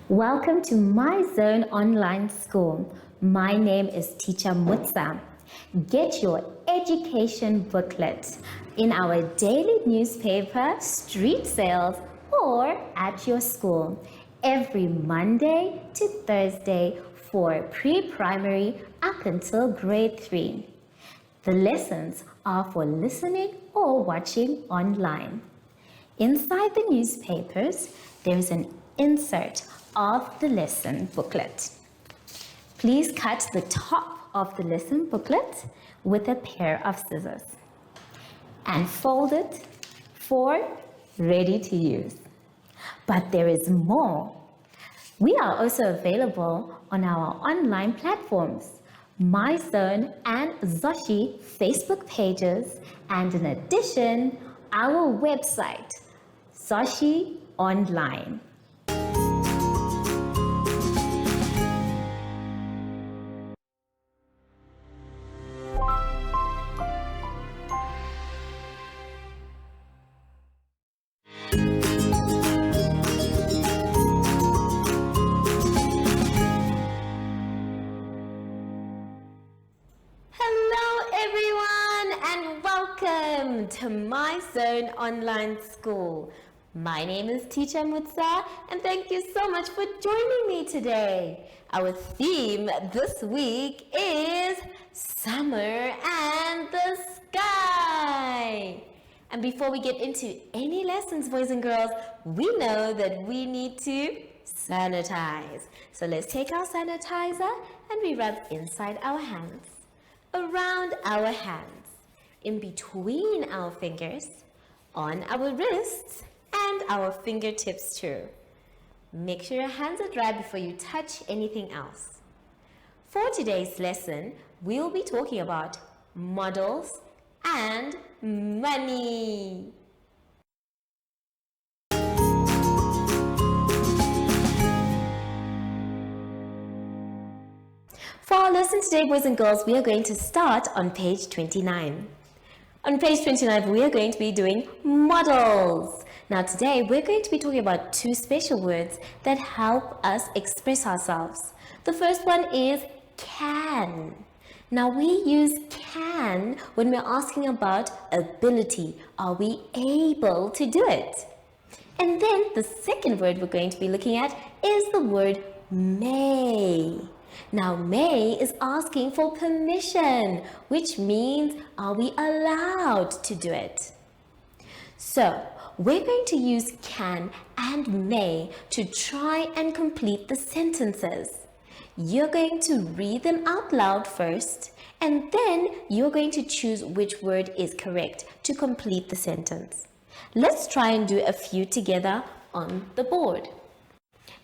Welcome to My Zone Online School. My name is Teacher Mutsa. Get your education booklet in our daily newspaper, street sales, or at your school every Monday to Thursday for pre-primary up until grade 3. The lessons are for listening or watching online. Inside the newspapers, there is an insert of the lesson booklet. Please cut the top of the lesson booklet with a pair of scissors and fold it for ready to use. But there is more. We are also available on our online platforms, MyZone and Zoshi Facebook pages, and in addition, our website, Zoshi Online. Welcome to My Zone Online School. My name is Teacher Mutsa and thank you so much for joining me today. Our theme this week is summer and the sky. And before we get into any lessons, boys and girls, we know that we need to sanitize. So let's take our sanitizer and we rub inside our hands, around our hands, in between our fingers, on our wrists, and our fingertips too. Make sure your hands are dry before you touch anything else. For today's lesson, we'll be talking about models and money. For our lesson today, boys and girls, we are going to start on page 29. On page 29, we are going to be doing models. Now today, we're going to be talking about two special words that help us express ourselves. The first one is can. Now we use can when we're asking about ability. Are we able to do it? And then the second word we're going to be looking at is the word may. Now, may is asking for permission, which means are we allowed to do it? So, we're going to use can and may to try and complete the sentences. You're going to read them out loud first, and then you're going to choose which word is correct to complete the sentence. Let's try and do a few together on the board.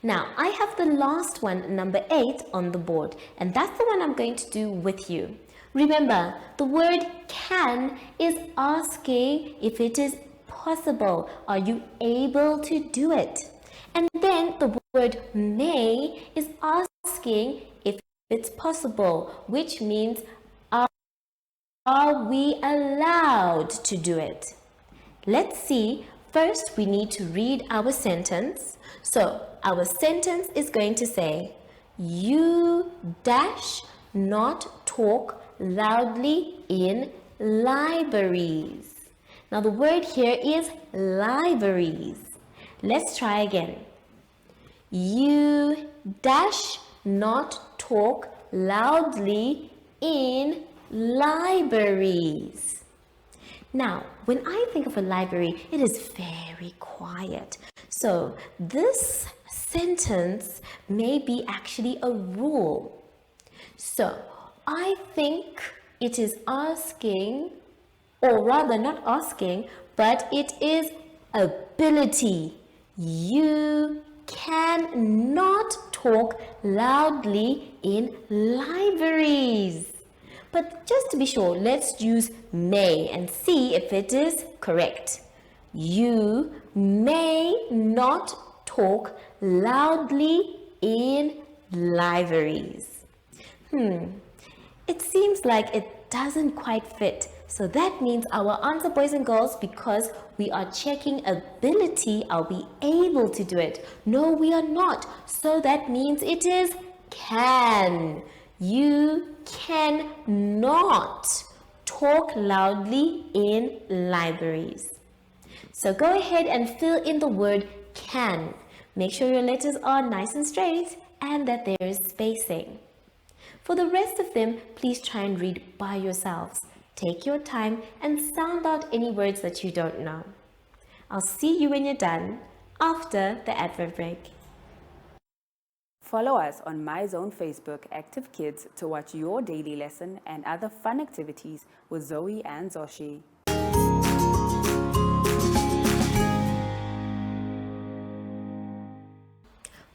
Now, I have the last one, number 8, on the board, and that's the one I'm going to do with you. Remember, the word can is asking if it is possible. Are you able to do it? And then the word may is asking if it's possible, which means are we allowed to do it? Let's see. First, we need to read our sentence. So, our sentence is going to say, you dash not talk loudly in libraries. Now, the word here is libraries. Let's try again. You dash not talk loudly in libraries. Now, when I think of a library, it is very quiet. So, this sentence may be actually a rule. So, I think it is asking, or rather not asking, but it is ability. You cannot talk loudly in libraries. But just to be sure, let's use may and see if it is correct. You may not talk loudly in libraries. It seems like it doesn't quite fit So that means our answer, boys and girls, because we are checking ability, are we able to do it? No, we are not. So that means it is can. You cannot talk loudly in libraries. So go ahead and fill in the word can. Make sure your letters are nice and straight and that there is spacing. For the rest of them, please try and read by yourselves. Take your time and sound out any words that you don't know. I'll see you when you're done after the advert break. Follow us on MyZone Facebook Active Kids to watch your daily lesson and other fun activities with Zoe and Zoshi.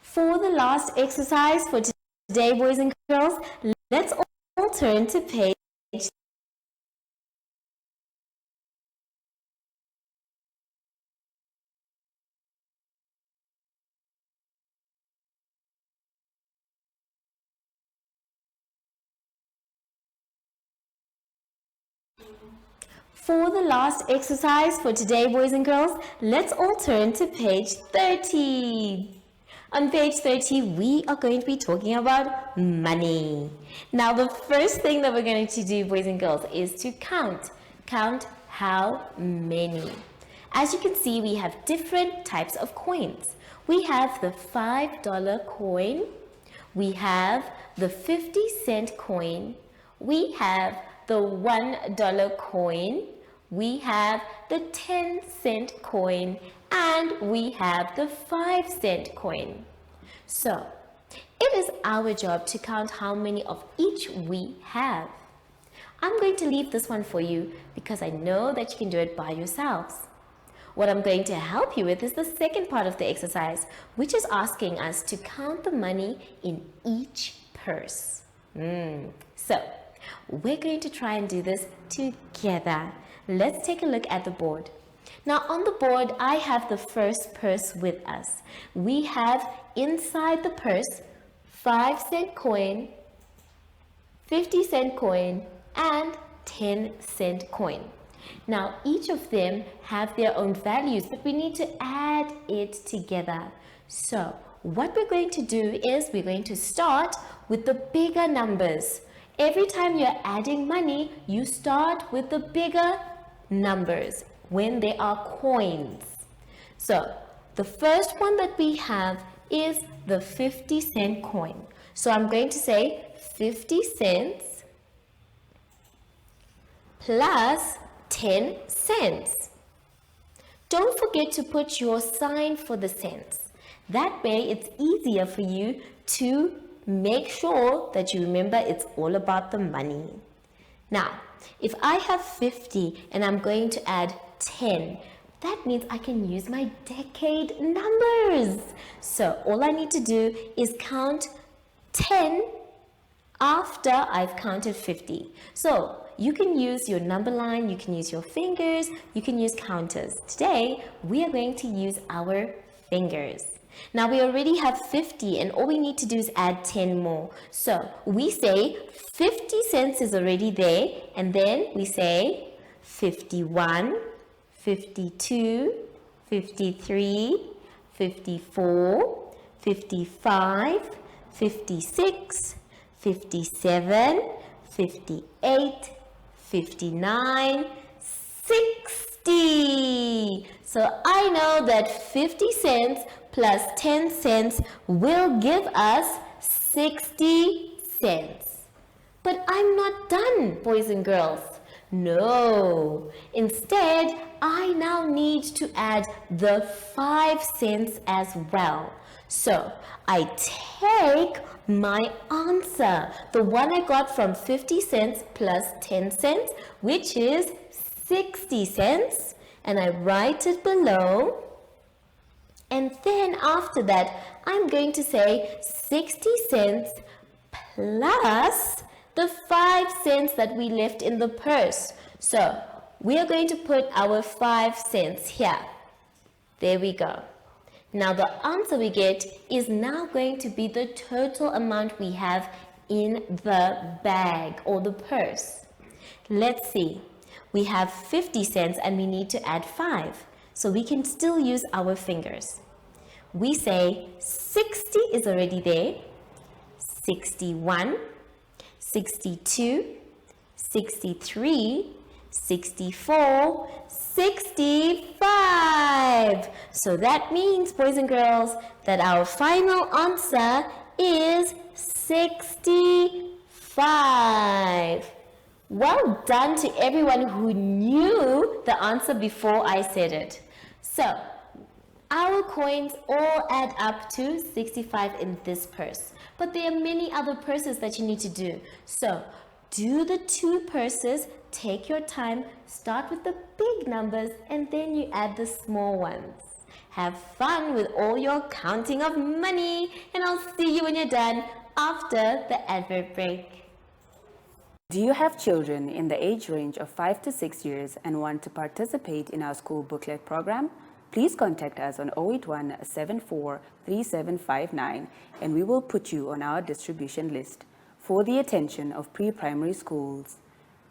For the last exercise for today, boys and girls, let's all turn to page . For the last exercise for today, boys and girls, let's all turn to page 30. On page 30, we are going to be talking about money. Now, the first thing that we're going to do, boys and girls, is to count. Count how many. As you can see, we have different types of coins. We have the $5 coin. We have the 50-cent coin. We have the $1 coin. We have the 10-cent coin, and we have the 5-cent coin. So, it is our job to count how many of each we have. I'm going to leave this one for you because I know that you can do it by yourselves. What I'm going to help you with is the second part of the exercise, which is asking us to count the money in each purse. So, we're going to try and do this together. Let's take a look at the board. Now on the board, I have the first purse with us. We have inside the purse 5-cent coin, 50-cent coin, and 10-cent coin. Now each of them have their own values, but we need to add it together. So what we're going to do is we're going to start with the bigger numbers. Every time you're adding money, you start with the bigger numbers when they are coins. So the first one that we have is the 50-cent coin. So I'm going to say 50 cents plus 10 cents. Don't forget to put your sign for the cents. That way it's easier for you to make sure that you remember it's all about the money. Now, if I have 50 and I'm going to add 10, that means I can use my decade numbers. So all I need to do is count 10 after I've counted 50. So you can use your number line, you can use your fingers, you can use counters. Today, we are going to use our fingers. Now we already have 50 and all we need to do is add 10 more. So we say 50 cents is already there, and then we say 51, 52, 53, 54, 55, 56, 57, 58, 59, 60. So I know that 50 cents plus 10 cents will give us 60 cents. But I'm not done, boys and girls. No. Instead, I now need to add the 5 cents as well. So I take my answer, the one I got from 50 cents plus 10 cents, which is 60 cents, and I write it below. And then after that, I'm going to say 60 cents plus the 5 cents that we left in the purse. So we are going to put our 5 cents here. There we go. Now the answer we get is now going to be the total amount we have in the bag or the purse. Let's see. We have 50 cents and we need to add 5. So we can still use our fingers. We say 60 is already there, 61, 62, 63, 64, 65. So that means, boys and girls, that our final answer is 65. Well done to everyone who knew the answer before I said it. So, our coins all add up to 65 in this purse. But there are many other purses that you need to do. So, do the 2 purses, take your time, start with the big numbers, and then you add the small ones. Have fun with all your counting of money, and I'll see you when you're done after the advert break. Do you have children in the age range of 5 to 6 years and want to participate in our school booklet program? Please contact us on 081 74 3759 and we will put you on our distribution list for the attention of pre-primary schools.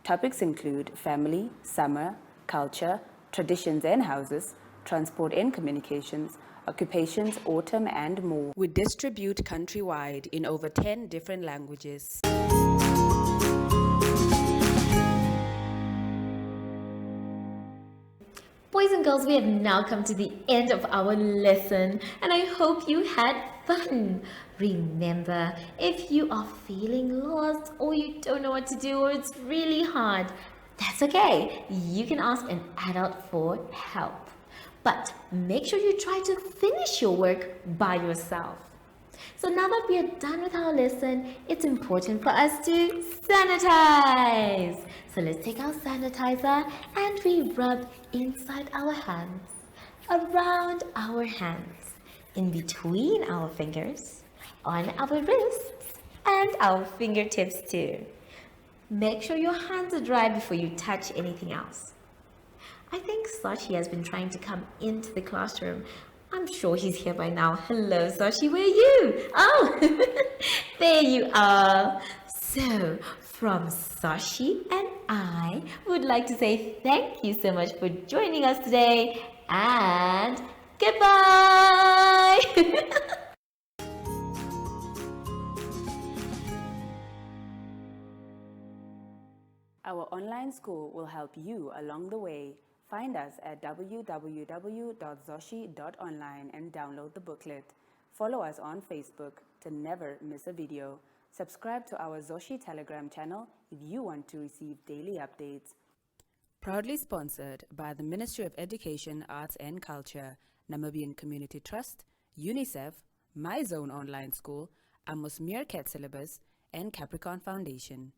Topics include family, summer, culture, traditions and houses, transport and communications, occupations, autumn and more. We distribute countrywide in over 10 different languages. Boys and girls, we have now come to the end of our lesson and I hope you had fun. Remember, if you are feeling lost or you don't know what to do or it's really hard, that's okay. You can ask an adult for help. But make sure you try to finish your work by yourself. So now that we are done with our lesson, it's important for us to sanitize. So let's take our sanitizer and we rub inside our hands, around our hands, in between our fingers, on our wrists, and our fingertips too. Make sure your hands are dry before you touch anything else. I think Sashi has been trying to come into the classroom. I'm sure he's here by now. Hello, Sashi, where are you? Oh, there you are. So, from Sashi and I would like to say thank you so much for joining us today and goodbye. Our online school will help you along the way. Find us at www.zoshi.online and download the booklet. Follow us on Facebook to never miss a video. Subscribe to our Zoshi Telegram channel if you want to receive daily updates. Proudly sponsored by the Ministry of Education, Arts and Culture, Namibian Community Trust, UNICEF, My Zone Online School, Amos Meerkat Syllabus, and Capricorn Foundation.